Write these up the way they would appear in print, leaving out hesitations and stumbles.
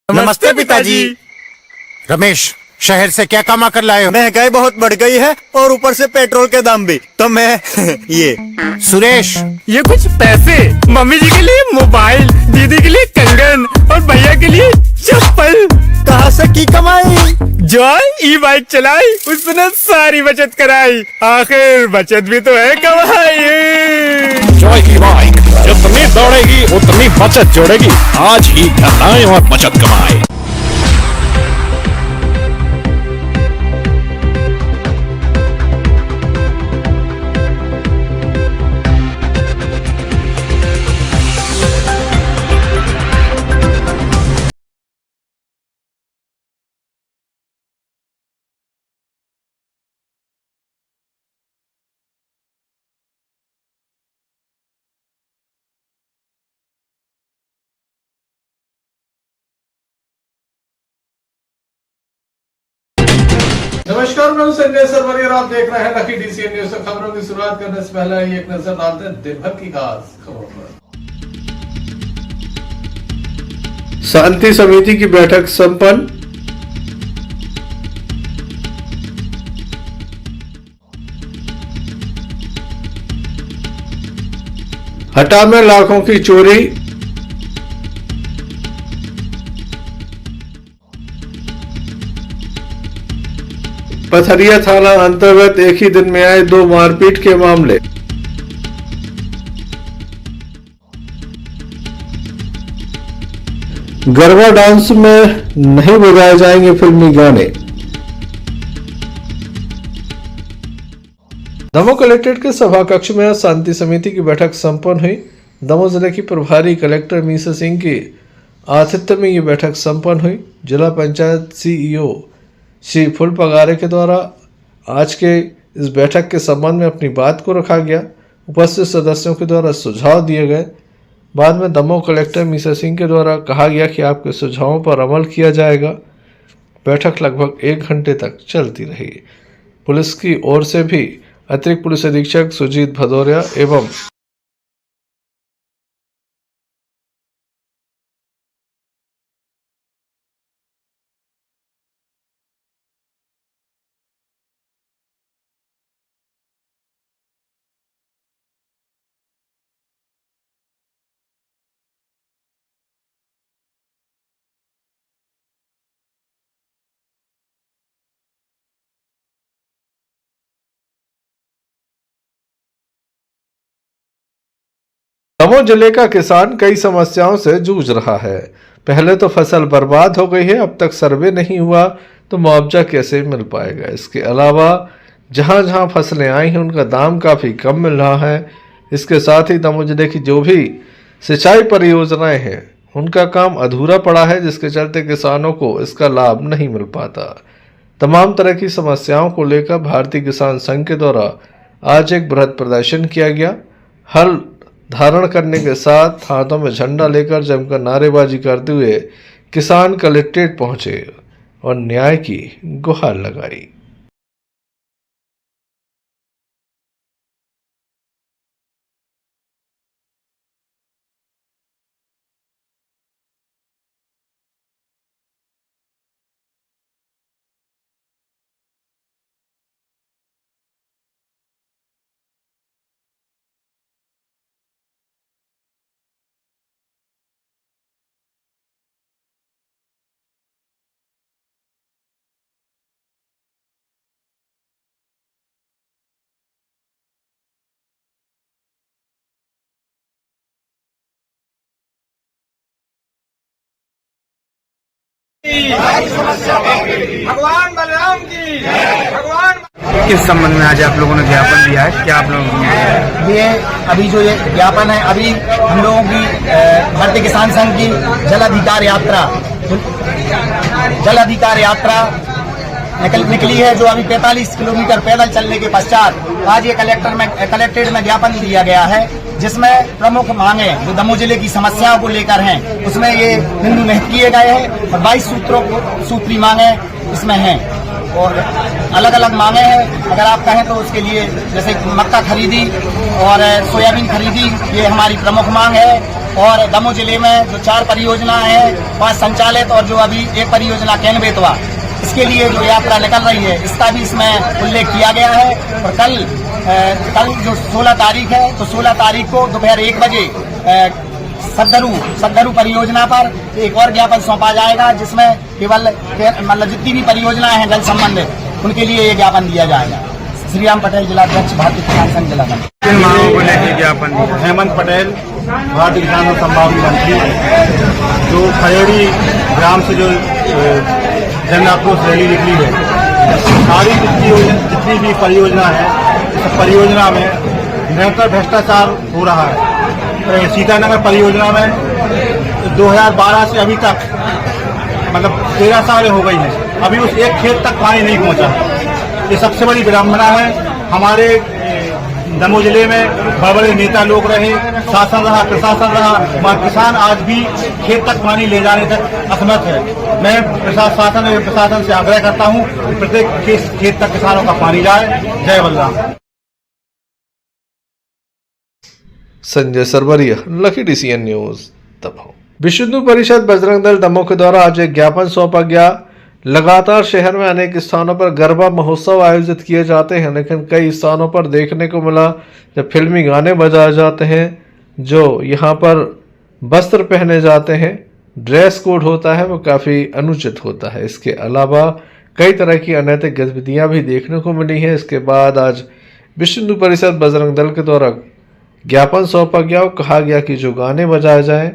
नमस्ते पिताजी। रमेश, शहर से क्या कमा कर लाए हो? महंगाई बहुत बढ़ गई है और ऊपर से पेट्रोल के दाम भी, तो मैं ये। सुरेश, ये कुछ पैसे मम्मी जी के लिए मोबाइल, दीदी के लिए कंगन और भैया के लिए चप्पल। कहाँ से की कमाई? जो ई बाइक चलाई उसने सारी बचत कराई, आखिर बचत भी तो है कमाई। जॉय की बाइक जितनी दौड़ेगी उतनी बचत जोड़ेगी। आज ही घर आए और बचत कमाए। नमस्कार, मैं संजय सरवरी और आप देख रहे हैं लकी डीसीएन न्यूज। खबरों की शुरुआत करने से पहले एक नजर डालते हैं दिन भर की खास खबरों पर। शांति समिति की बैठक संपन्न। हटा में लाखों की चोरी। पथरिया थाना अंतर्गत एक ही दिन में आए 2 मारपीट के मामले। गरबा डांस में नहीं बजाए जाएंगे फिल्मी गाने। दमोह कलेक्ट्रेट के सभा कक्ष में शांति समिति की बैठक संपन्न हुई। दमोह जिले की प्रभारी कलेक्टर मीसा सिंह की आतिथ्य में ये बैठक संपन्न हुई। जिला पंचायत सीईओ श्री फुल पगारे के द्वारा आज के इस बैठक के संबंध में अपनी बात को रखा गया। उपस्थित सदस्यों के द्वारा सुझाव दिए गए। बाद में दमोह कलेक्टर मीसा सिंह के द्वारा कहा गया कि आपके सुझावों पर अमल किया जाएगा। बैठक लगभग 1 घंटे तक चलती रही। पुलिस की ओर से भी अतिरिक्त पुलिस अधीक्षक सुजीत भदौरिया एवं दमोह जिले का किसान कई समस्याओं से जूझ रहा है। पहले तो फसल बर्बाद हो गई है, अब तक सर्वे नहीं हुआ तो मुआवजा कैसे मिल पाएगा। इसके अलावा जहां जहां फसलें आई हैं उनका दाम काफ़ी कम मिल रहा है। इसके साथ ही दमोह जिले की जो भी सिंचाई परियोजनाएं हैं उनका काम अधूरा पड़ा है, जिसके चलते किसानों को इसका लाभ नहीं मिल पाता। तमाम तरह की समस्याओं को लेकर भारतीय किसान संघ के द्वारा आज एक बृहद प्रदर्शन किया गया। हल धारण करने के साथ हाथों में झंडा लेकर जमकर नारेबाजी करते हुए किसान कलेक्ट्रेट पहुंचे और न्याय की गुहार लगाई। भगवान बलराम की भगवान। किस संबंध में आज आप लोगों ने ज्ञापन दिया है? क्या आप लोग ये अभी जो ये ज्ञापन है, अभी हम लोगों की भारतीय किसान संघ की जल अधिकार यात्रा निकली है, जो अभी 45 किलोमीटर पैदल चलने के पश्चात आज ये कलेक्ट्रेट में ज्ञापन दिया गया है, जिसमें प्रमुख मांगे जो दमोह जिले की समस्याओं को लेकर हैं उसमें ये बिंदु निहित किए गए हैं और 22 सूत्री मांगे इसमें हैं और अलग अलग मांगे हैं। अगर आप कहें तो उसके लिए जैसे मक्का खरीदी और सोयाबीन खरीदी, ये हमारी प्रमुख मांग है। और दमोह जिले में जो 4 परियोजना है 5 संचालित और जो अभी एक परियोजना क्रियान्वित हुआ, इसके लिए जो यात्रा निकल रही है इसका भी इसमें उल्लेख किया गया है। और कल जो 16 तारीख है, तो 16 तारीख को दोपहर 1 बजे सद्गरु परियोजना पर एक और ज्ञापन सौंपा जाएगा, जिसमें केवल मतलब जितनी भी परियोजनाएं हैं जल संबंधित उनके लिए ये ज्ञापन दिया जाएगा। श्री राम पटेल, जिलाध्यक्ष भारतीय किसान संघ जिला मंत्री। किन मांगों को लेकर ज्ञापन दिया? हेमंत पटेल, भारतीय किसान संभाग मंत्री, जो खरेड़ी ग्राम से जो जन आक्रोश रैली निकली है, सारी जितनी भी परियोजना है, इस परियोजना में निरंतर भ्रष्टाचार हो रहा है। सीतानगर परियोजना में 2012 से अभी तक मतलब 13 साल हो गई है, अभी उस एक खेत तक पानी नहीं पहुंचा। ये सबसे बड़ी विडंबना है। हमारे दमोह जिले में बड़े बड़े नेता लोग रहे, शासन रहा, प्रशासन रहा, मगर किसान आज भी खेत तक पानी ले जाने तक असमर्थ है। मैं प्रशासन से आग्रह करता हूं कि प्रत्येक खेत तक किसानों का पानी जाए। जय Balram. Sanjay Sarvariya, Lucky DCN news, Damoh. Vishwa Hindu परिषद बजरंग दल दमोह के द्वारा आज एक ज्ञापन सौंपा गया। लगातार शहर में अनेक स्थानों पर गरबा महोत्सव आयोजित किए जाते हैं, लेकिन कई स्थानों पर देखने को मिला जब फिल्मी गाने बजाए जाते हैं, जो यहाँ पर वस्त्र पहने जाते हैं, ड्रेस कोड होता है, वो काफ़ी अनुचित होता है। इसके अलावा कई तरह की अनैतिक गतिविधियाँ भी देखने को मिली हैं। इसके बाद आज विश्व हिंदू परिषद बजरंग दल के द्वारा ज्ञापन सौंपा गया और कहा गया कि जो गाने बजाए जाएं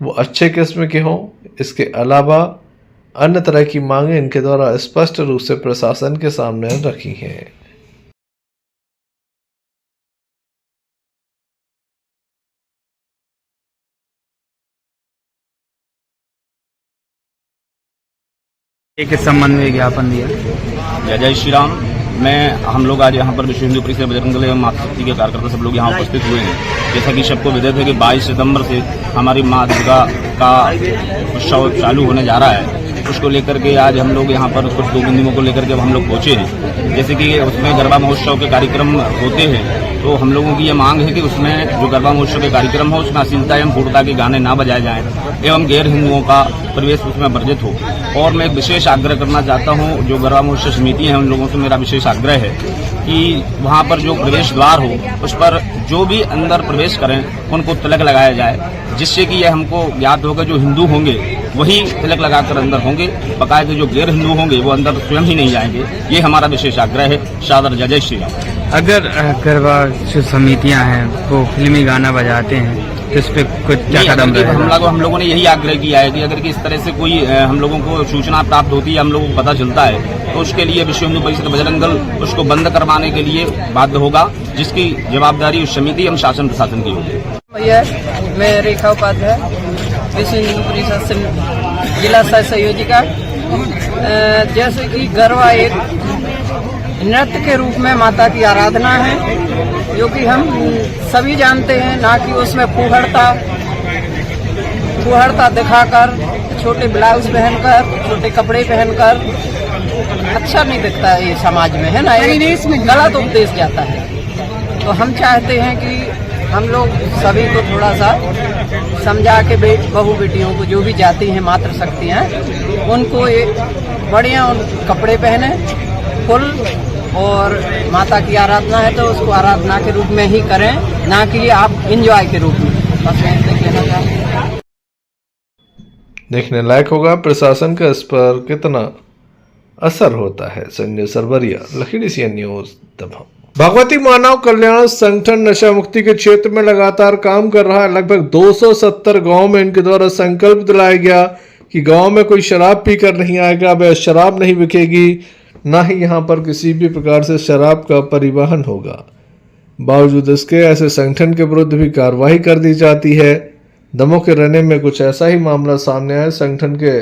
वो अच्छे किस्म के हों। इसके अलावा अन्य तरह की मांगें इनके द्वारा स्पष्ट रूप से प्रशासन के सामने रखी हैं। किस संबंध में ज्ञापन दिया? जय जय श्री राम। हम लोग आज यहाँ पर विश्व हिंदू परिषद बजरंग दल एवं माता शक्ति के कार्यकर्ता सब लोग यहाँ उपस्थित हुए हैं। जैसा कि सबको विदित है कि 22 सितंबर से हमारी माँ दुर्गा का उत्सव चालू होने जा रहा है। उसको लेकर के आज हम लोग यहाँ पर कुछ 2 बिंदुओं को लेकर के हम लोग पहुंचे हैं। जैसे कि उसमें गरबा महोत्सव के कार्यक्रम होते हैं, तो हम लोगों की ये मांग है कि उसमें जो गरबा महोत्सव के कार्यक्रम हो उसमें अश्लीलता एवं क्रूरता के गाने ना बजाए जाएं एवं गैर हिंदुओं का प्रवेश उसमें वर्जित हो। और मैं एक विशेष आग्रह करना चाहता हूँ, जो गरबा महोत्सव समिति है उन लोगों से मेरा विशेष आग्रह है कि वहाँ पर जो प्रवेश द्वार हो उस पर जो भी अंदर प्रवेश करें उनको तिलक लगाया जाए, जिससे कि यह हमको ज्ञात होगा जो हिंदू होंगे वही तिलक लगाकर अंदर होंगे, बकायदे जो गैर हिंदू होंगे वो अंदर स्वयं ही नहीं जाएंगे। ये हमारा विशेष आग्रह है। सादर जय जय श्री राम। अगर गरबा जो समितियां हैं वो फिल्मी गाना बजाते हैं तो इस पे कुछ क्या कदम रहेगा? हम लोगों ने यही आग्रह किया है कि अगर कि इस तरह से कोई हम लोगों को सूचना प्राप्त होती है, हम लोगों को पता चलता है, तो उसके लिए विश्व हिंदू परिषद बजरंग दल उसको बंद करवाने के लिए बाध्य होगा, जिसकी जवाबदारी उस समिति एवं शासन प्रशासन की होगी। भैया, मैं रेखा उपाध्याय, विश्व हिंदू परिषद जिला सह संयोजिका। जैसे कि गरबा एक नृत्य के रूप में माता की आराधना है, जो कि हम सभी जानते हैं, ना कि उसमें फुहड़ता दिखाकर, छोटे ब्लाउज पहनकर, छोटे कपड़े पहनकर अच्छा नहीं दिखता है ये समाज में, है ना, इसमें गलत उपदेश जाता है। तो हम चाहते हैं कि हम लोग सभी को थोड़ा सा समझा के बहू बेटियों को, जो भी जाती हैं मातृशक्ति हैं, उनको एक बढ़िया कपड़े पहने, फुल, और माता की आराधना है तो उसको आराधना के रूप में ही करें, ना कि आप एंजॉय के रूप में। बस कहना चाहूँ। देखने लायक होगा प्रशासन का इस पर कितना असर होता है। Sanjay Sarvariya, Lucky DCN news, Damoh. Bhagwati Manav Kalyan Sangathan नशा मुक्ति के क्षेत्र में लगातार काम कर रहा है। लगभग 270 गांव में इनके द्वारा संकल्प दिलाया गया कि गांव में कोई शराब पीकर नहीं आएगा, वह शराब नहीं बिकेगी, ना ही यहाँ पर किसी भी प्रकार से शराब का परिवहन होगा। बावजूद इसके ऐसे संगठन के विरुद्ध भी कार्रवाई कर दी जाती है। दमोह के रहने में कुछ ऐसा ही मामला सामने आया। संगठन के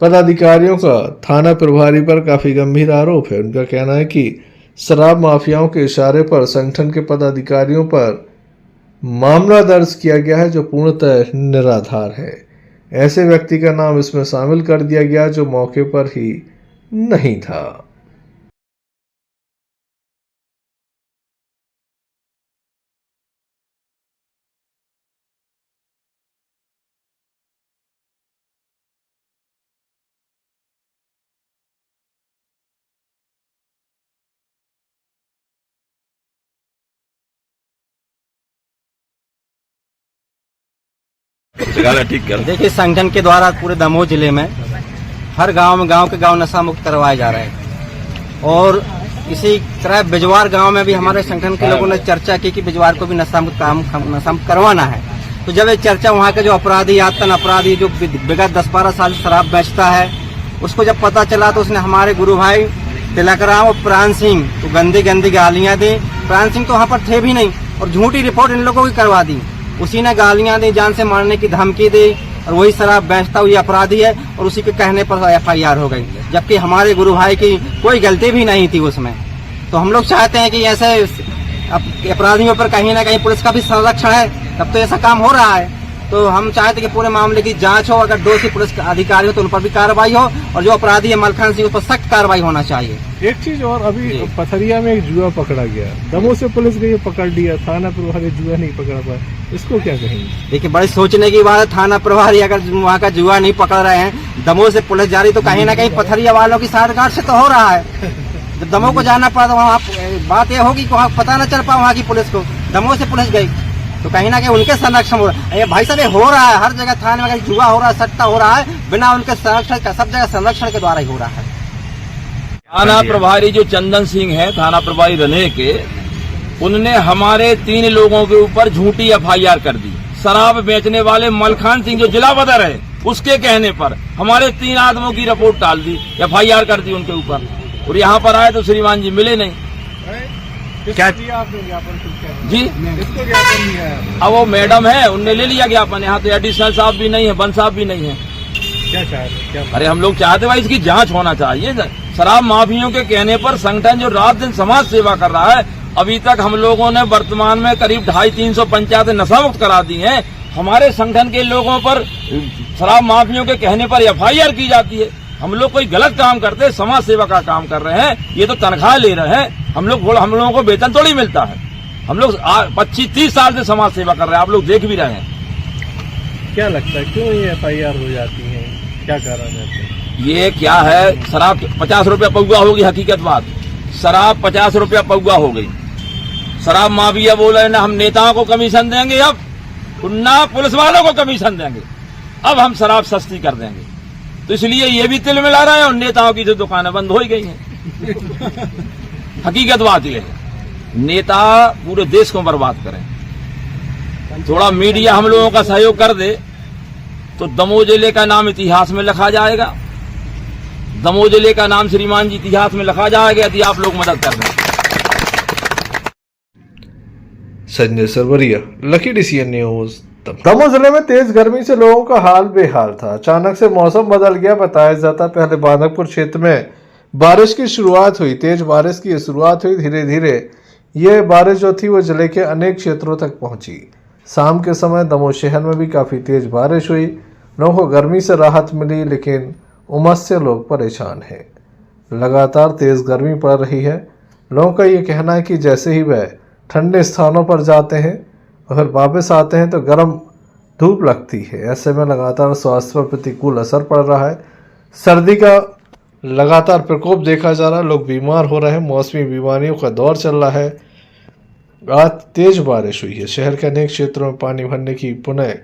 पदाधिकारियों का थाना प्रभारी पर काफी गंभीर आरोप है। उनका कहना है कि शराब माफियाओं के इशारे पर संगठन के पदाधिकारियों पर मामला दर्ज किया गया है, जो पूर्णतः निराधार है। ऐसे व्यक्ति का नाम इसमें शामिल कर दिया गया जो मौके पर ही नहीं था। ठीक कर। देखिए, संगठन के द्वारा पूरे दमोह जिले में हर गांव के गांव नशा मुक्त करवाए जा रहे हैं और इसी तरह बिजवार गांव में भी हमारे संगठन के लोगों ने चर्चा की कि बिजवार को भी नशा मुक्त करवाना है। तो जब ये चर्चा, वहाँ के जो अपराधी, आतन अपराधी जो विगत 10-12 साल शराब बेचता है, उसको जब पता चला तो उसने हमारे गुरु भाई तिलकराम और प्राण सिंह को गंदी गालियां दी। प्राण सिंह तो वहाँ पर थे भी नहीं और झूठी रिपोर्ट इन लोगों की करवा दी। उसी ने गालियां दी, जान से मारने की धमकी दी और वही शराब बेचता हुआ अपराधी है और उसी के कहने पर FIR हो गई, जबकि हमारे गुरु भाई की कोई गलती भी नहीं थी उसमें। तो हम लोग चाहते हैं कि ऐसे अपराधियों पर कहीं ना कहीं पुलिस का भी संरक्षण है, तब तो ऐसा काम हो रहा है। तो हम चाहते हैं कि पूरे मामले की जांच हो, अगर दोषी पुलिस अधिकारी हो तो उन पर भी कार्रवाई हो और जो अपराधी है मलखान सिंह, उस पर सख्त कार्रवाई होना चाहिए। एक चीज और, अभी पथरिया में एक जुआ पकड़ा गया, दमोह से पुलिस गई पकड़ लिया, थाना प्रभारी जुआ नहीं पकड़ा पाया, इसको क्या कहेंगे? देखिए, बड़ी सोचने की बात है। थाना प्रभारी अगर वहाँ का जुआ नहीं पकड़ रहे हैं, दमोह से पुलिस जा रही, तो कहीं ना कहीं पथरिया वालों की साठगांठ से तो हो रहा है। जब दमोह को जाना पड़ा तो वहाँ बात यह होगी कि वहाँ पता न चल पाया वहाँ की पुलिस को, दमोह से पुलिस गई तो कहीं ना कहीं उनके संरक्षण हो रहा है। ये भाई साहब, ये हो रहा है हर जगह, थाने में जुआ हो रहा है, सट्टा हो रहा है, बिना उनके संरक्षण का, सब जगह संरक्षण के द्वारा ही हो रहा है। थाना प्रभारी जो चंदन सिंह है, थाना प्रभारी रने के, उनने हमारे 3 लोगों के ऊपर झूठी FIR कर दी। शराब बेचने वाले मलखान सिंह जो जिला बदर है, उसके कहने पर हमारे 3 आदमियों की रिपोर्ट डाल दी, FIR कर दी उनके ऊपर। और यहाँ पर आए तो श्रीमान जी मिले नहीं। क्या आपने ज्ञापन जी, इसको ज्ञापन दिया है? अब वो मैडम है, उनने ले लिया ज्ञापन। यहाँ तो एडिशनल साहब भी नहीं है, बन साहब भी नहीं है। क्या चाहते? अरे हम लोग चाहते भाई इसकी जांच होना चाहिए। शराब माफियों के कहने पर संगठन जो रात दिन समाज सेवा कर रहा है, अभी तक हम लोगों ने वर्तमान में करीब 250-300 पंचायतें नशा मुक्त करा दी हैं। हमारे संगठन के लोगों पर शराब माफियों के कहने पर FIR की जाती है। हम लोग कोई गलत काम करते, समाज सेवा का काम कर रहे हैं, ये तो तनख्वाह ले रहे हैं। हम लोगों को वेतन थोड़ी मिलता है। हम लोग 25-30 साल से समाज सेवा कर रहे हैं, आप लोग देख भी रहे हैं। क्या लगता है क्यों ये FIR हो जाती है, क्या कारण है? ये क्या है, शराब 50 रुपया पौवा होगी, हकीकत बात, शराब 50 रुपया पौवा हो गई। शराब माफिया बोले ना हम नेताओं को कमीशन देंगे, अब ना पुलिस वालों को कमीशन देंगे, अब हम शराब सस्ती कर देंगे। तो इसलिए ये भी तिल मिला रहे हैं और नेताओं की जो दुकानें बंद हो ही गई हैं। हकीकत बात ये है, नेता पूरे देश को बर्बाद करें। थोड़ा मीडिया हम लोगों का सहयोग कर दे तो दमोह जिले का नाम इतिहास में लिखा जाएगा। दमोह जिले का नाम श्रीमान जी इतिहास में लिखा जाएगा यदि आप लोग मदद कर दें। Sanjay Sarvariya, Lucky DCN news. Damoh जिले में तेज गर्मी से लोगों का हाल बेहाल था। अचानक से मौसम बदल गया। बताया जाता पहले बांधकपुर क्षेत्र में बारिश की शुरुआत हुई। तेज बारिश की शुरुआत हुई, धीरे धीरे ये बारिश जो थी वो जिले के अनेक क्षेत्रों तक पहुंची। शाम के समय दमोह शहर में भी काफ़ी तेज बारिश हुई। लोगों को गर्मी से राहत मिली, लेकिन उमस से लोग परेशान हैं। लगातार तेज गर्मी पड़ रही है। लोगों का ये कहना है कि जैसे ही वह ठंडे स्थानों पर जाते हैं और फिर वापस आते हैं तो गर्म धूप लगती है। ऐसे में लगातार स्वास्थ्य पर प्रतिकूल असर पड़ रहा है। सर्दी का लगातार प्रकोप देखा जा रहा है। लोग बीमार हो रहे हैं। मौसमी बीमारियों का दौर चल रहा है। आज तेज बारिश हुई है। शहर के अनेक क्षेत्रों में पानी भरने की पुनः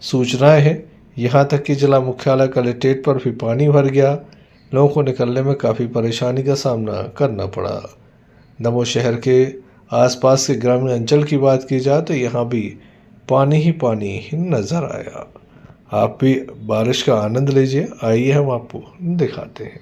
सूचनाएं हैं। यहाँ तक कि जिला मुख्यालय कलेक्ट्रेट पर भी पानी भर गया। लोगों को निकलने में काफ़ी परेशानी का सामना करना पड़ा। दमोह शहर के आसपास के ग्रामीण अंचल की बात की जाए तो यहाँ भी पानी ही नजर आया। आप भी बारिश का आनंद लीजिए। आइए हम आपको दिखाते हैं।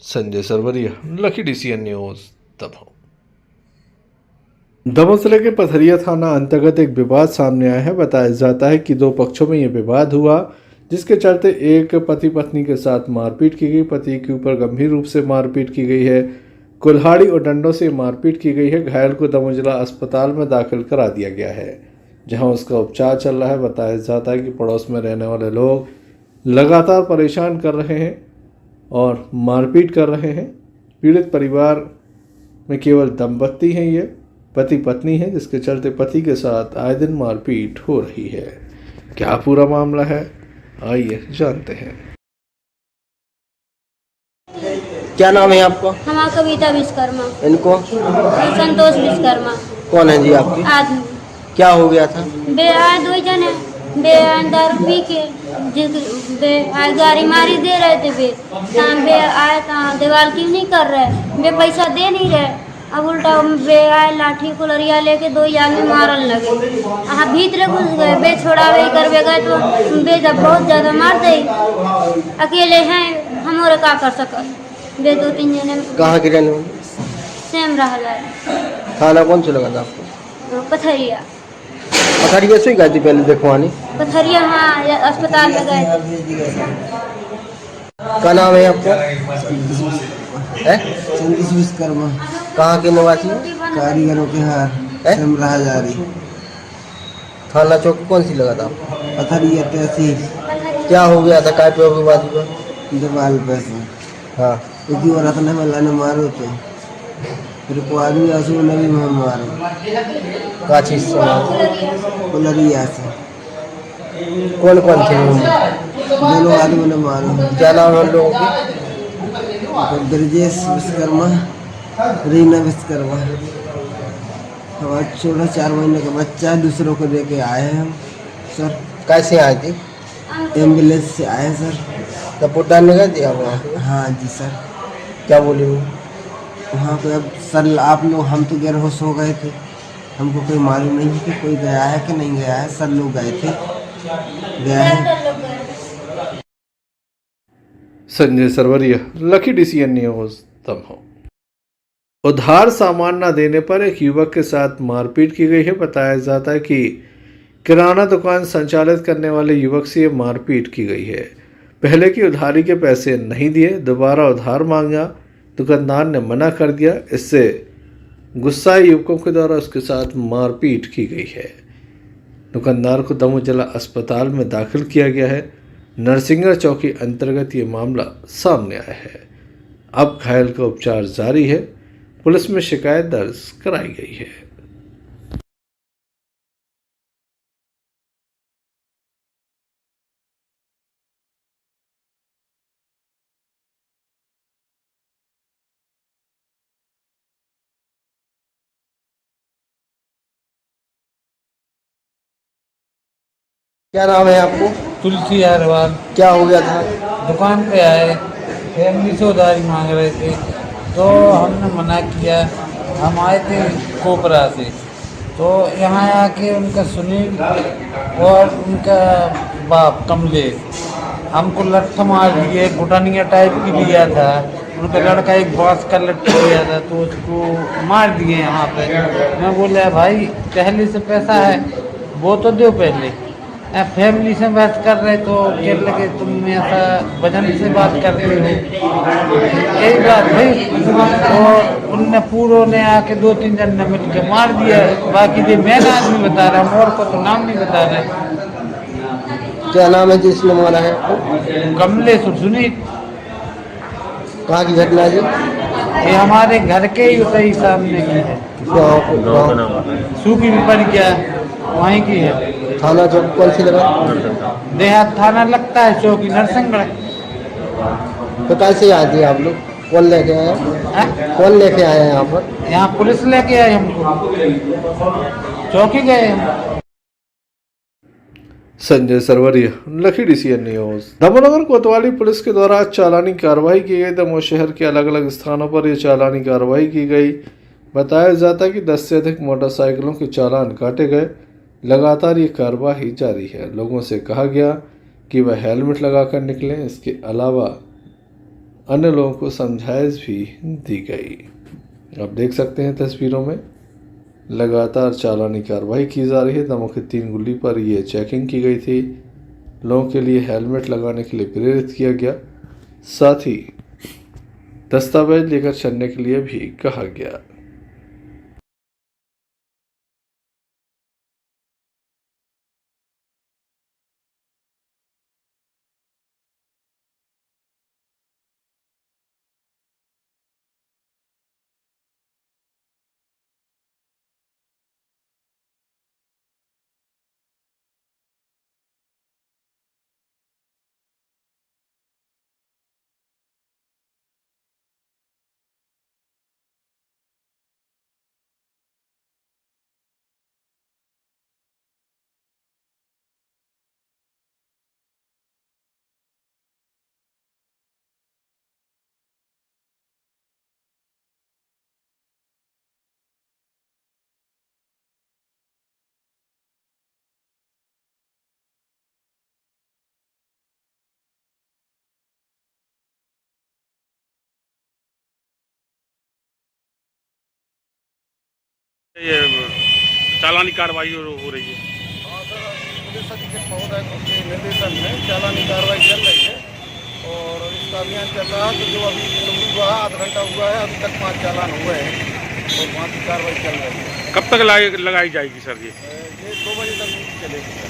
Sanjay Sarvariya, Lucky DCN news, Damoh. Damoh जिले के पथरिया थाना अंतर्गत एक विवाद सामने आया है। बताया जाता है कि दो पक्षों में यह विवाद हुआ, जिसके चलते एक पति पत्नी के साथ मारपीट की गई। पति के ऊपर गंभीर रूप से मारपीट की गई है। कुल्हाड़ी और डंडों से मारपीट की गई है। घायल को दमोह जिला अस्पताल में दाखिल करा दिया गया है, जहां उसका उपचार चल रहा है। बताया जाता है कि पड़ोस में रहने वाले लोग लगातार परेशान कर रहे हैं और मारपीट कर रहे हैं। पीड़ित परिवार में केवल दंपत्ति हैं, ये पति पत्नी है, जिसके चलते पति के साथ आए दिन मारपीट हो रही है। क्या पूरा मामला है, आइए जानते हैं। क्या नाम है आपका? हमारा कविता विश्वकर्मा। इनको? संतोष विश्वकर्मा। कौन है जी आपकी? आदमी। क्या हो गया था? बे आए दो जने, बे आए दारू पी के, बे आए गाड़ी मारी दे रहे थे। बे आए दीवार क्यों नहीं कर रहे, बे पैसा दे नहीं रहे। अब उल्टा बे आए लाठी कुलरिया लेके दो आदमी मारन लगे। भीतर घुस गए, बे छोड़ावे करवे गए तो बे जब बहुत ज्यादा मार दे। अकेले हैं हम और का कर सकत। बे दो तीन जने। कहाँ के रहने वाले? सेम रहा। थाना कौन से लगा था आपको? पथरिया। पथरिया से गए थी पहले देखवानी? पथरिया, हाँ, अस्पताल में गए थे। क्या नाम है आपको? संतोष विश्वकर्मा। कहाँ के निवासी? कारीगरों के हार, राहजारी। थाना चौकी कौन सी लगा था? पथरिया तहसील। क्या हो गया था? काय पे विवाद हुआ? दीवार पे। हाँ, इसी और रखने वाला ने मारो थे, फिर को आदमी आंसू ने भी मारो। का चीज से? कुलरिया से। कौन कौन थे? दोनों आदमी ने मारो। क्या नाम है लोगों की? ब्रजेश विश्वकर्मा, रीना विश्वकर्मा। हमारा छोटा 4 महीने का बच्चा दूसरों को लेके आए हैं हम सर। कैसे आए थे? एम्बुलेंस से आए सर। तब पुटान में गए थे आप वहाँ? हाँ जी सर। क्या बोले वो? वहाँ पे अब सर आप लोग, हम तो बेहोश हो गए थे, हमको कोई मालूम नहीं है कि कोई गया है कि नहीं गया है। सर लोग गए थे, गया है। Sanjay Sarvariya, Lucky DCN News, Damoh. उधार सामान न देने पर एक युवक के साथ मारपीट की गई है। बताया जाता है कि किराना दुकान संचालित करने वाले युवक से ये मारपीट की गई है। पहले की उधारी के पैसे नहीं दिए, दोबारा उधार मांगा, दुकानदार ने मना कर दिया। इससे गुस्साए युवकों के द्वारा उसके साथ मारपीट की गई है। दुकानदार को दमोह जिला अस्पताल में दाखिल किया गया है। नरसिंगर चौकी अंतर्गत ये मामला सामने आया है। अब घायल का उपचार जारी है। पुलिस में शिकायत दर्ज कराई गई है। क्या नाम है आपको? तुलसी अग्रवाल। क्या हो गया था? दुकान पे आए, फैमिली से उधारी मांग रहे थे, तो हमने मना किया। हम आए थे कोपरा से, तो यहाँ आके उनका सुनील और उनका बाप कमलेश हमको लट्ठ मार दिए। घुटनिया टाइप की लिया था, उनका लड़का एक बांस का लट्ठू लिया था, तो उसको मार दिए यहाँ पे। मैं बोला भाई पहले से पैसा है वो तो दो पहले। फैमिली से बात कर रहे तो क्या लगे तुम ऐसा वजन से बात करते हो, यही बात भाई। और उनने पूरों ने आके 2-3 जन ने मिल के मार दिया। बाकी ये मैन आदमी बता रहा हूँ, और को तो नाम नहीं बता रहे। क्या नाम है जिसने मारा है? कमलेश और सुनील। कहाँ की घटना जी? ये हमारे घर के ही सही सामने की है। सूखी भी पड़ गया, वहीं की है। थाना चौक कौन सी लगा? देहात थाना लगता है, चौकी नरसिंहगढ़। तो कैसे आए थे आप लोग? कौन लेके आए? कौन लेके आए हैं यहाँ पर? यहाँ पुलिस लेके आए हमको, चौकी गए हम। Sanjay Sarvariya, Lucky DCN News. Damoh कोतवाली पुलिस के द्वारा चालानी कार्रवाई की गई। दमोह शहर के अलग अलग स्थानों पर यह चालानी कार्रवाई की गई। बताया जाता है कि 10 से अधिक मोटरसाइकिलों के चालान काटे गए। लगातार ये कार्रवाई जारी है। लोगों से कहा गया कि वह हेलमेट लगाकर निकलें। इसके अलावा अन्य लोगों को समझाइश भी दी गई। आप देख सकते हैं तस्वीरों में लगातार चालानी कार्रवाई की जा रही है। दमोह के 3 गुल्ली पर ये चेकिंग की गई थी। लोगों के लिए हेलमेट लगाने के लिए प्रेरित किया गया। साथ ही दस्तावेज लेकर चलने के लिए भी कहा गया। ये चालानी कार्रवाई हो रही है। हाँ सर, पुलिस अधीक्षक महोदय के निर्देशन में चालानी कार्रवाई चल रही है और इसका अभियान चल रहा है। तो जो अभी शुरू हुआ है, आधा घंटा हुआ है, अभी तक 5 चालान हुए हैं और 5 की कार्रवाई चल रही है। कब तक लगाई जाएगी सर ये? 2 बजे तक चलेगी सर,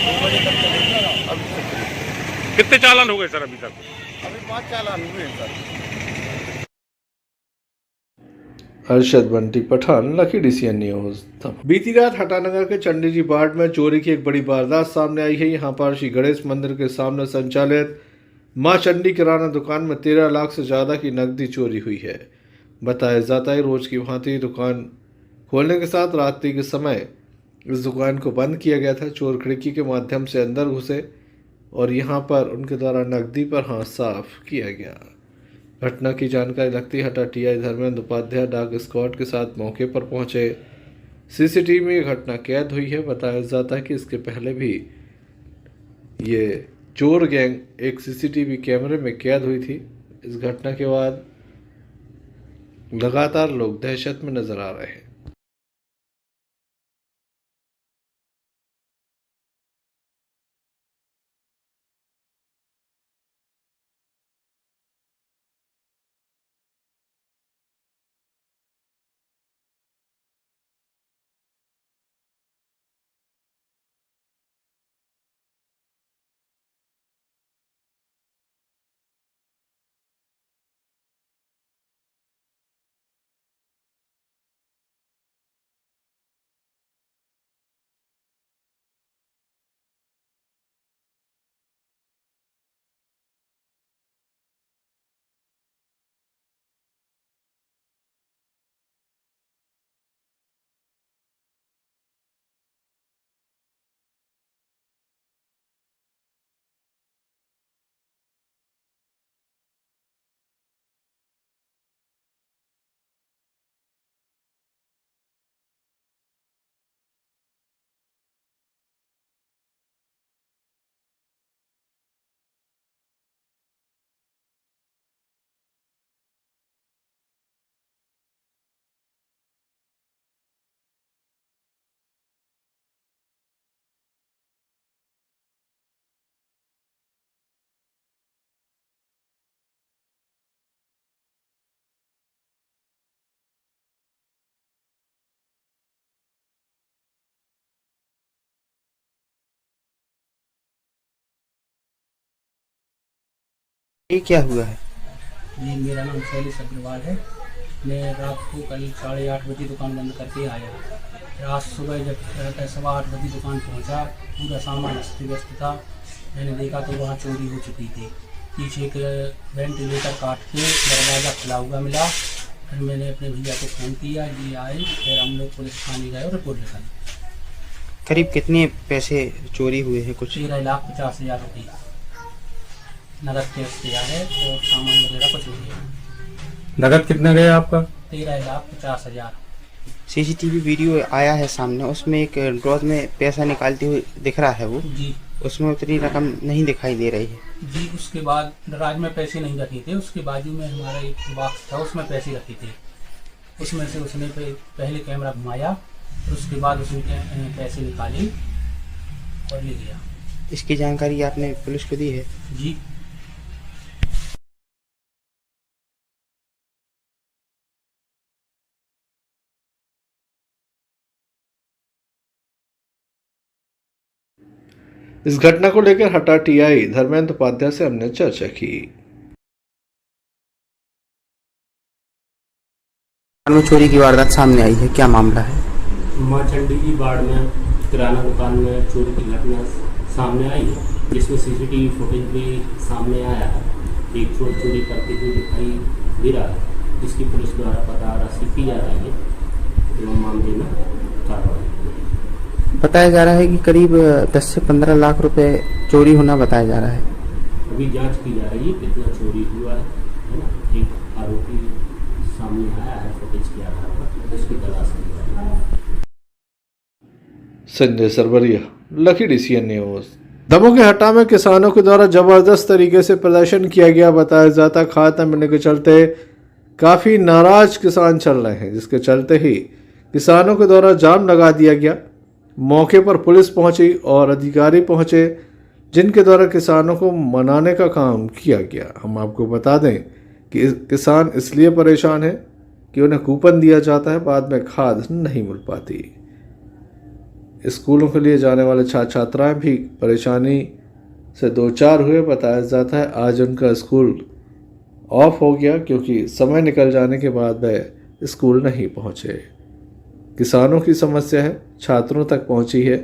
2 बजे तक चलेगी अभी तक। कितने चालान हो गए सर अभी तक? अभी 5 चालान हुए हैं sir. Arshad Bunty Pathan, Lucky DCN News. बीती रात हटानगर के चंडी जी बाट में चोरी की एक बड़ी वारदात सामने आई है। यहां पर श्री गणेश मंदिर के सामने संचालित मां चंडी किराना दुकान में 13 लाख से ज़्यादा की नकदी चोरी हुई है। बताया जाता है रोज की भांति दुकान खोलने के साथ रात्रि के समय इस दुकान को बंद किया गया था। चोर खिड़की के माध्यम से अंदर घुसे और यहां पर उनके द्वारा नकदी पर हाथ साफ किया गया। घटना की जानकारी लगती हटा TI धर्मेंद्र उपाध्याय डाक स्क्वाड के साथ मौके पर पहुंचे। CCTV में यह घटना कैद हुई है। बताया जाता है कि इसके पहले भी ये चोर गैंग एक CCTV कैमरे में कैद हुई थी। इस घटना के बाद लगातार लोग दहशत में नजर आ रहे हैं। ये क्या हुआ है? जी, मेरा नाम शैलेश अग्रवाल है। मैं रात को कल 8:30 बजे दुकान बंद करके आया। रात सुबह जब 8:15 बजे दुकान पहुंचा, पूरा सामान अस्त व्यस्त था। मैंने देखा तो वहाँ चोरी हो चुकी थी। पीछे एक वेंटिलेटर काट के दरवाज़ा खुला हुआ मिला। फिर मैंने अपने भैया को फ़ोन किया, ये आए। फिर हम लोग पुलिस थाने गए और रिपोर्ट लिखाई। करीब कितने पैसे चोरी हुए हैं? कुछ 13,50,000 रुपये नगद कैश किया है और सामान वगैरह कुछ नहीं है। नगद कितना गया आपका? 13,50,000। CCTV वीडियो आया है सामने, उसमें एक ड्रॉज में पैसा निकालते हुए दिख रहा है वो जी, उसमें उतनी रकम नहीं दिखाई दे रही है जी। उसके बाद दराज में पैसे नहीं रखे थे। उसके बाजू में हमारा एक बॉक्स था, उसमें पैसे रखे थे। उसमें से उसने पहले कैमरा घुमाया, उसके बाद उसने पैसे निकाले और ले गया। इसकी जानकारी आपने पुलिस को दी है? जी। इस घटना को लेकर हटा टीआई धर्मेंद्र उपाध्याय से हमने चर्चा की। चोरी की वारदात सामने आई है, क्या मामला है? माँ चंडी की बाड़ में किराना दुकान में चोरी की घटना सामने आई है, जिसमें सीसीटीवी फुटेज भी सामने आया है। एक चोर चोरी करते हुए दिखाई दे रहा है, जिसकी पुलिस द्वारा पताराशी की जा रही है एवं मामले में कार्रवाई। बताया जा रहा है कि करीब 10 से 15 लाख रुपए चोरी होना बताया जा रहा है। अभी जांच की जा रही है कितना चोरी हुआ है ना। एक आरोपी सामने आया है फुटेज के आधार पर, उसकी तलाश की जा रही है। Sanjay Sarvariya, Lucky DCN news. Damoh के हटा में किसानों के द्वारा जबरदस्त तरीके से प्रदर्शन किया गया। बताया जाता खाद न मिलने के चलते काफी नाराज किसान चल रहे हैं, जिसके चलते ही किसानों के द्वारा जाम लगा दिया गया। मौके पर पुलिस पहुंची और अधिकारी पहुंचे, जिनके द्वारा किसानों को मनाने का काम किया गया। हम आपको बता दें कि किसान इसलिए परेशान है कि उन्हें कूपन दिया जाता है, बाद में खाद नहीं मिल पाती। स्कूलों के लिए जाने वाले छात्र छात्राएं भी परेशानी से दो चार हुए। बताया जाता है आज उनका स्कूल ऑफ हो गया, क्योंकि समय निकल जाने के बाद वह स्कूल नहीं पहुंचे। किसानों की समस्या है, छात्रों तक पहुंची है।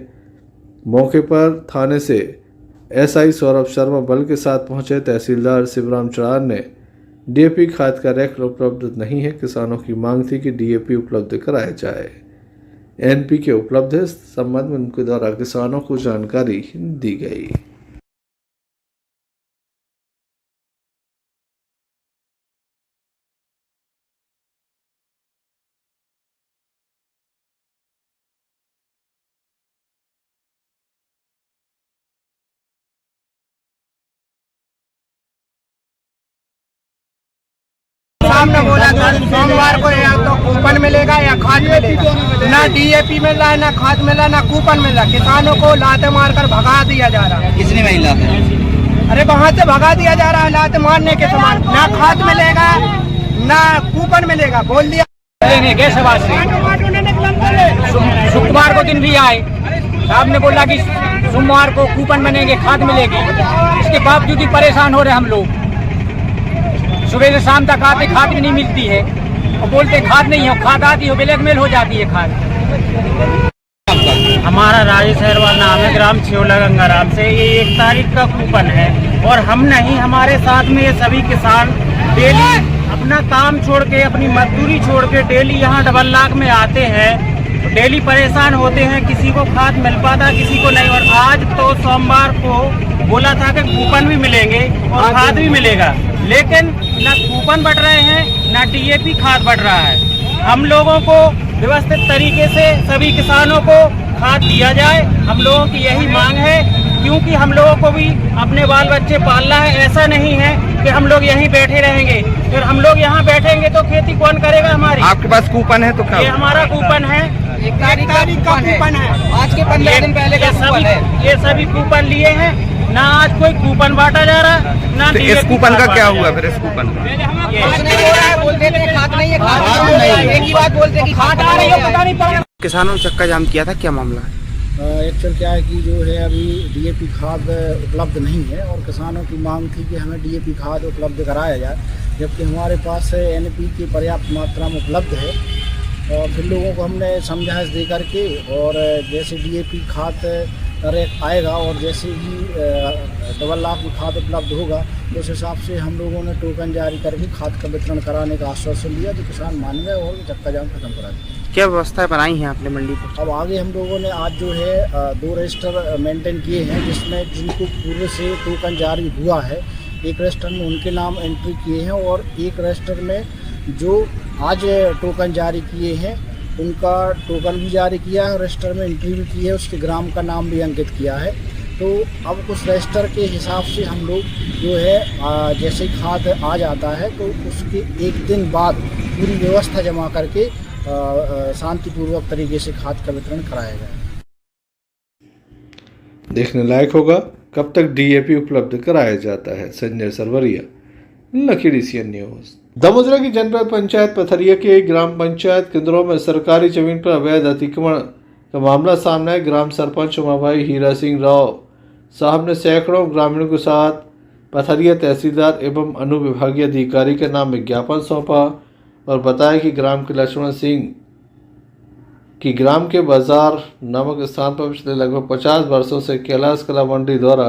मौके पर थाने से SI सौरभ शर्मा बल के साथ पहुंचे। तहसीलदार शिवराम चौहान ने DAP खाद का रैक उपलब्ध नहीं है। किसानों की मांग थी कि DAP उपलब्ध कराया जाए। NPK उपलब्ध है, इस संबंध में उनके द्वारा किसानों को जानकारी दी गई। सामने बोला था सोमवार को या तो कूपन मिलेगा या खाद मिलेगा। ना DAP मिल रहा है, ना खाद मिल रहा है, ना कूपन मिल रहा है। किसानों को लाते मारकर भगा दिया जा रहा है। किसने महिला है? अरे वहाँ से भगा दिया जा रहा है लाते मारने के समान। ना खाद मिलेगा ना कूपन मिलेगा, बोल दिया। शुक्रवार को दिन भी आए, साहब ने बोला कि सोमवार को कूपन बनेंगे, खाद मिलेगी। इसके बावजूद भी परेशान हो रहे हम लोग। सुबह से शाम तक आते, खाद भी नहीं मिलती है और बोलते खाद नहीं है। खाद आती है ब्लैकमेल हो जाती है खाद। हमारा राजेश अहरवाल नाम है, ग्राम छियोला गंगाराम से। ये 1 तारीख का कूपन है और हम नहीं, हमारे साथ में ये सभी किसान डेली अपना काम छोड़ के, अपनी मजदूरी छोड़ के डेली यहाँ डबल लाख में आते हैं। डेली परेशान होते हैं, किसी को खाद मिल पाता, किसी को नहीं। और आज तो सोमवार को बोला था कि कूपन भी मिलेंगे और खाद भी मिलेगा, लेकिन न कूपन बढ़ रहे हैं न DAP खाद बढ़ रहा है। हम लोगों को व्यवस्थित तरीके से सभी किसानों को खाद दिया जाए, हम लोगों की यही मांग है, क्योंकि हम लोगों को भी अपने बाल बच्चे पालना है। ऐसा नहीं है कि हम लोग यहीं बैठे रहेंगे, फिर हम लोग यहाँ बैठेंगे तो खेती कौन करेगा हमारी। आपके पास कूपन है तो क्या? ये हमारा कूपन है, 1 तारीख का कूपन है। आज के 15 दिन पहले का कूपन है। ये सभी कूपन लिए हैं, ना आज कोई कूपन बांटा जा रहा, ना तो इस कूपन का क्या हुआ फिर? इस कूपन बोलते थे खाद नहीं है, खाद एक ही बात बोलते कि खाद आ रही है, पता नहीं पड़ा। किसानों ने चक्का जाम किया था, क्या मामला है? एक्चुअल क्या है कि जो है अभी DAP खाद उपलब्ध नहीं है और किसानों की मांग थी कि हमें DAP खाद उपलब्ध कराया जाए, जबकि हमारे पास NPK पर्याप्त मात्रा में उपलब्ध है। और फिर लोगों को हमने समझाइश दे करके, और जैसे DAP खाद रेट आएगा और जैसे ही डबल लाख में खाद उपलब्ध होगा, तो उस हिसाब से हम लोगों ने टोकन जारी करके खाद का वितरण कराने का आश्वासन लिया, तो किसान मान गए और चक्का जाम खत्म करा दिया। क्या व्यवस्थाएं बनाई हैं आपने मंडी पर? अब आगे हम लोगों ने आज जो है 2 रजिस्टर मेंटेन किए हैं, जिसमें जिनको पूर्व से टोकन जारी हुआ है, एक रजिस्टर में उनके नाम एंट्री किए हैं और एक रजिस्टर में जो आज टोकन जारी किए हैं उनका टोकन भी जारी किया है, रजिस्टर में एंट्री भी की है, उसके ग्राम का नाम भी अंकित किया है। तो अब उस रजिस्टर के हिसाब से हम लोग जो है जैसे खाद आ जाता है तो उसके 1 दिन बाद पूरी व्यवस्था जमा करके शांतिपूर्वक तरीके से खाद का वितरण कराया जाए। देखने लायक होगा कब तक डीएपी उपलब्ध कराया जाता है। Sanjay Sarvariya, Lucky D CN news. Damoh जिला की जनपद पंचायत पथरिया के ग्राम पंचायत केंद्रों में सरकारी जमीन पर अवैध अतिक्रमण का मामला सामने आया। ग्राम सरपंच उमाभाई हीरा सिंह राव साहब ने सैकड़ों ग्रामीणों के साथ पथरिया तहसीलदार एवं अनुविभागीय अधिकारी के नाम विज्ञापन सौंपा और बताया कि ग्राम के लक्ष्मण सिंह की ग्राम के बाजार नामक स्थान पर पिछले लगभग 50 वर्षों से कैलाश कला मंडी द्वारा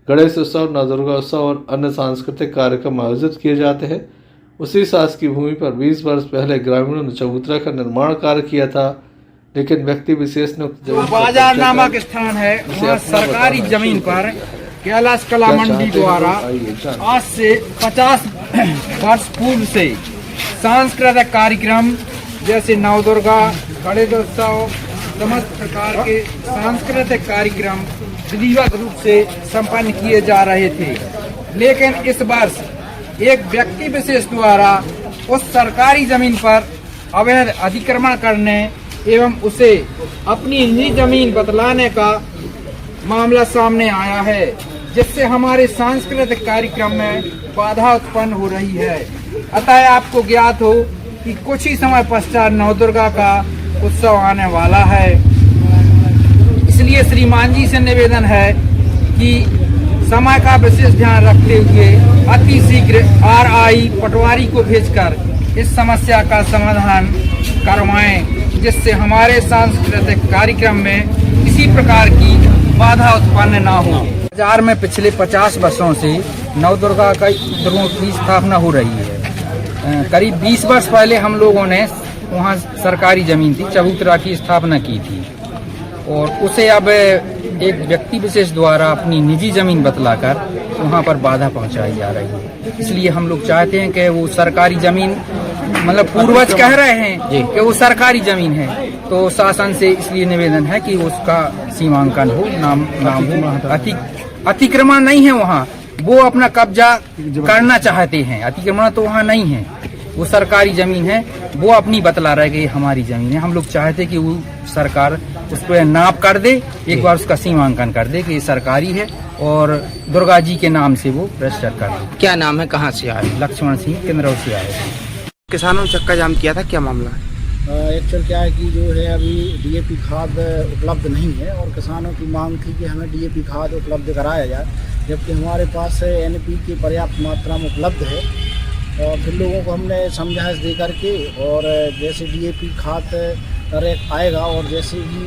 गणेश उत्सव, नवदुर्गा उत्सव और अन्य सांस्कृतिक कार्यक्रम आयोजित किए जाते हैं। उसी शासकीय भूमि पर 20 वर्ष पहले ग्रामीणों ने चबूतरा का निर्माण कार्य किया था, लेकिन व्यक्ति विशेष ने बाजार नामक स्थान है, वहाँ सरकारी जमीन पर कैलाश कला मंडी द्वारा आज से 50 वर्ष पूर्व से सांस्कृतिक कार्यक्रम जैसे नवदुर्गा, गणेश उत्सव, समस्त प्रकार के सांस्कृतिक कार्यक्रम विधिवत रूप से संपन्न किए जा रहे थे। लेकिन इस वर्ष एक व्यक्ति विशेष द्वारा उस सरकारी जमीन पर अवैध अतिक्रमण करने एवं उसे अपनी निजी जमीन बतलाने का मामला सामने आया है, जिससे हमारे सांस्कृतिक कार्यक्रम में बाधा उत्पन्न हो रही है। अतः आपको ज्ञात हो कि कुछ ही समय पश्चात नवदुर्गा का उत्सव आने वाला है, इसलिए श्रीमान जी से निवेदन है कि समय का विशेष ध्यान रखते हुए अति शीघ्र आरआई पटवारी को भेजकर इस समस्या का समाधान करवाएं, जिससे हमारे सांस्कृतिक कार्यक्रम में किसी प्रकार की बाधा उत्पन्न न हो। बाजार में पिछले 50 वर्षों से नवदुर्गा की स्थापना हो रही है। करीब 20 वर्ष पहले हम लोगों ने वहाँ सरकारी जमीन थी, चबूतरा की स्थापना की थी और उसे अब एक व्यक्ति विशेष द्वारा अपनी निजी जमीन बतलाकर वहाँ पर बाधा पहुँचाई जा रही है। इसलिए हम लोग चाहते हैं कि वो सरकारी जमीन, मतलब पूर्वज कह रहे हैं कि वो सरकारी जमीन है, तो शासन से इसलिए निवेदन है कि उसका सीमांकन हो, नाम हो। अतिक्रमण नहीं है वहाँ, वो अपना कब्जा करना चाहते हैं। अतिक्रमण तो वहाँ नहीं है, वो सरकारी जमीन है, वो अपनी बतला रहे कि हमारी जमीन है। हम लोग चाहते कि वो सरकार उस पर नाप कर दे, एक बार उसका सीमांकन कर दे कि ये सरकारी है और दुर्गा जी के नाम से वो रजिस्टर कर दे। क्या नाम है, कहाँ से आए? लक्ष्मण सिंह केंद्र से आए। किसानों ने चक्का जाम किया था, क्या मामला है? एक्चुअल क्या है कि जो है अभी डीएपी खाद उपलब्ध नहीं है और किसानों की मांग थी कि हमें डीएपी खाद उपलब्ध कराया जाए, जबकि हमारे पास एनपीके पर्याप्त मात्रा में उपलब्ध है। और फिर लोगों को हमने समझाइश दे करके और जैसे डीएपी खाद रेट आएगा और जैसे ही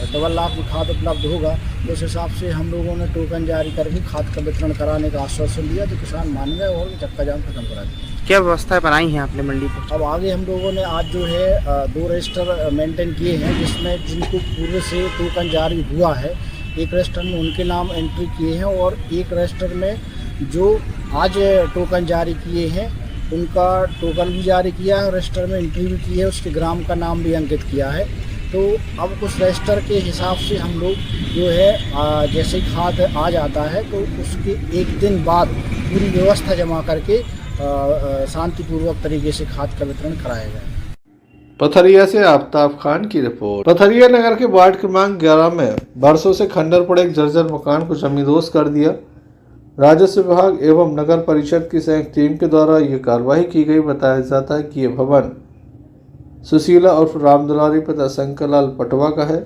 1.25 लाख की खाद उपलब्ध होगा तो उस हिसाब से हम लोगों ने टोकन जारी करके खाद का वितरण कराने का आश्वासन दिया, तो किसान मान गए और चक्का जाम खत्म करा दिया। क्या व्यवस्थाएं बनाई हैं आपने मंडी पर? अब आगे हम लोगों ने आज जो है 2 रजिस्टर मेंटेन किए हैं, जिसमें जिनको पूर्व से टोकन जारी हुआ है, एक रजिस्टर में उनके नाम एंट्री किए हैं और एक रजिस्टर में जो आज टोकन जारी किए हैं उनका टोकन भी जारी किया है और रजिस्टर में एंट्री भी की है, उसके ग्राम का नाम भी अंकित किया है। तो अब उस रजिस्टर के हिसाब से हम लोग जो है जैसे खाद आ जाता है तो उसके एक दिन बाद पूरी व्यवस्था जमा करके शांतिपूर्वक तरीके से खाद का वितरण कराया जाए। पथरिया से आफ्ताब खान की रिपोर्ट। पथरिया नगर के वार्ड क्रमांक 11 में वर्षों से खंडर पड़े एक जर्जर मकान को जमींदोज कर दिया। राजस्व विभाग एवं नगर परिषद की संयुक्त टीम के द्वारा ये कार्रवाई की गई। बताया जाता है कि ये भवन सुशीला उर्फ रामदुलारी पिता शंकरलाल पटवा का है।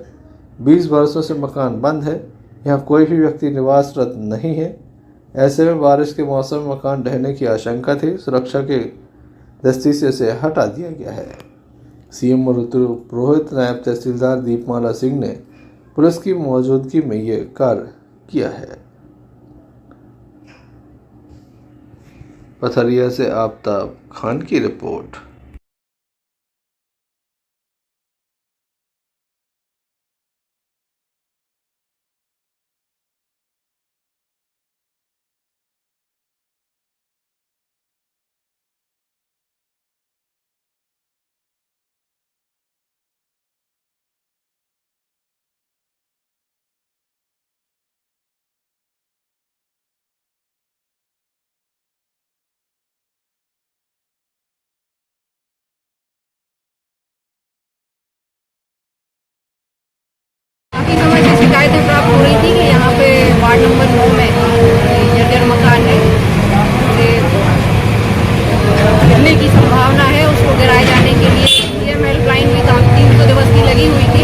20 वर्षों से मकान बंद है, यहाँ कोई भी व्यक्ति निवासरत नहीं है। ऐसे में बारिश के मौसम में मकान ढहने की आशंका थी। सुरक्षा के दृष्टि से इसे हटा दिया गया है। सीएम मरुतु पुरोहित, नायब तहसीलदार दीपमाला सिंह ने पुलिस की मौजूदगी में ये कार्य किया है। पथरिया से आफ्ताब खान की रिपोर्ट। शिकायतें प्राप्त हो रही थी कि यहाँ पे वार्ड नंबर 9 में जर्जर मकान है, गिरने की संभावना है, उसको गिराए जाने के लिए सीएम हेल्पलाइन भी 300 दिवस की लगी हुई थी।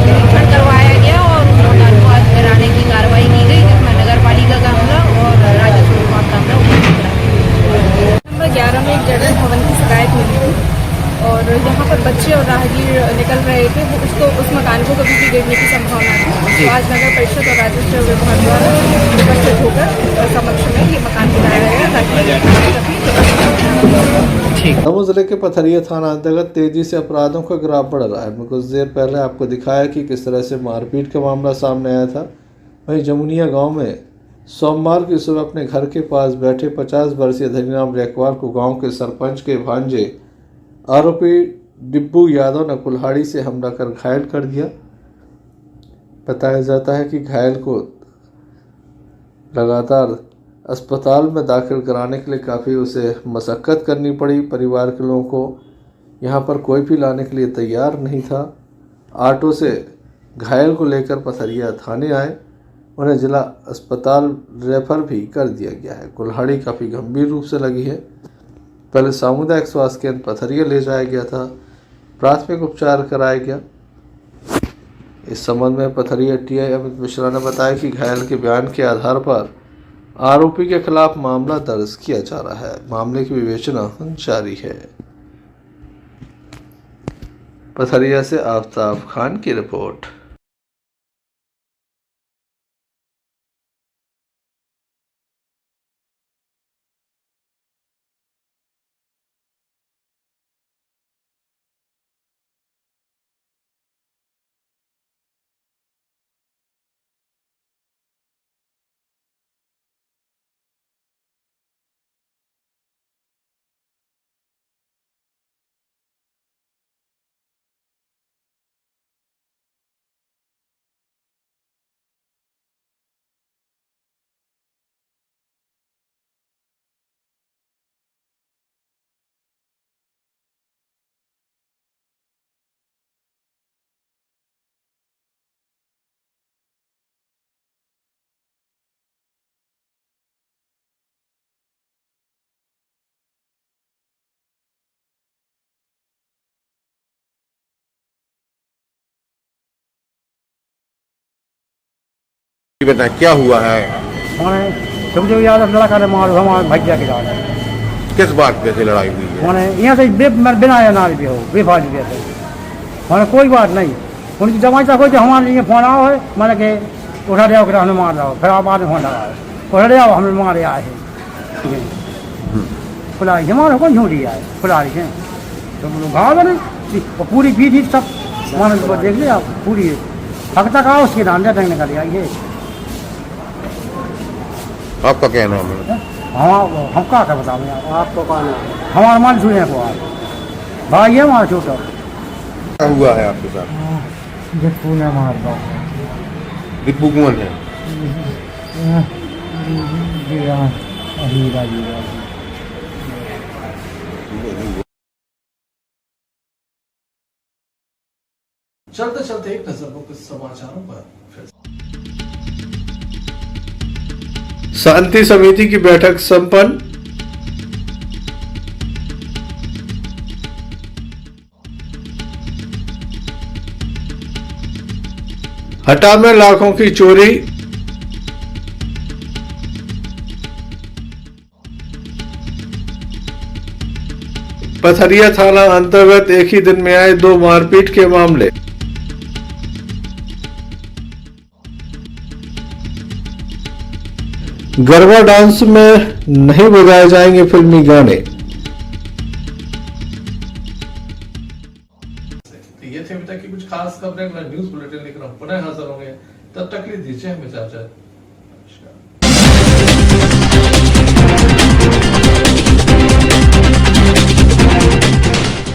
निरीक्षण करवाया गया और उस मकान को आज गिराने की कार्रवाई की गई, जिसमें नगर पालिका का अमला और राजस्व विभाग का अमला उपस्थित रहा। नंबर 11 में एक जर्जर भवन की शिकायत मिली थी और यहाँ पर बच्चे और राहगीर निकल रहे थे, उस मकान को कभी भी गिरने की संभावना थी। तो आज नगर परिषद और राजस्व विभाग द्वारा उपस्थित होकर समक्ष में ये मकान गिराया गया ताकि दमोह जिले के पथरिया थाना अंतर्गत तेजी से अपराधों का ग्राफ बढ़ रहा है। मैं कुछ देर पहले आपको दिखाया कि किस तरह से मारपीट का मामला सामने आया था। वहीं जमुनिया गांव में सोमवार की सुबह अपने घर के पास बैठे 50 वर्षीय धनीराम रेकवार को गांव के सरपंच के भांजे आरोपी डिब्बू यादव ने कुल्हाड़ी से हमला कर घायल कर दिया। बताया जाता है कि घायल को लगातार अस्पताल में दाखिल कराने के लिए काफ़ी उसे मशक्क़त करनी पड़ी। परिवार के लोगों को यहाँ पर कोई भी लाने के लिए तैयार नहीं था। ऑटो से घायल को लेकर पथरिया थाने आए, उन्हें जिला अस्पताल रेफर भी कर दिया गया है। कुल्हाड़ी काफ़ी गंभीर रूप से लगी है। पहले सामुदायिक स्वास्थ्य केंद्र पथरिया ले जाया गया था, प्राथमिक उपचार कराया गया। इस संबंध में पथरिया टीआई अमित मिश्रा ने बताया कि घायल के बयान के आधार पर आरोपी के खिलाफ मामला दर्ज किया जा रहा है। मामले की विवेचना जारी है। पथरिया से आफ्ताब खान की रिपोर्ट। बता क्या हुआ है? मैंने समझो यार लड़का ने मारो हमारे भैया के साथ। किस बात पे से लड़ाई हुई है? मैंने यहाँ से बिना या नाल भी हो बेफाजी भी मैंने कोई बात नहीं। उनकी जमाई तक हो हमारे लिए फोन आओ है, मैंने के उठा दिया हमें मार रहा हो, फिर आप बाद में फोन लगा उठा दिया हमें मारे आए हैं खुला हमारे कौन झूठी आए खुला रही है तो भाव नहीं पूरी पी सब मैंने देख लिया पूरी हक तक आओ उसके नाम देने का लिया ये। आपका क्या नाम है? हम क्या कर बताओ यार, आपको कौन है? हमारा मान सुने को भाई है हमारा छोटा। क्या हुआ है आपके साथ? दिप्पू ने मार दो। दिप्पू कौन है? हीरा चलते चलते एक नजर को कुछ समाचारों पर फिर। शांति समिति की बैठक संपन्न। हटा में लाखों की चोरी। पथरिया थाना अंतर्गत एक ही दिन में आए 2 मारपीट के मामले। गरबा डांस में नहीं बजाए जाएंगे फिल्मी गाने। ये थे अभी तक की कुछ खास खबरें। मैं न्यूज बुलेटिन लेकर पुनः हाजिर होंगे, तब तक के लिए दीजिए हमें इजाजत।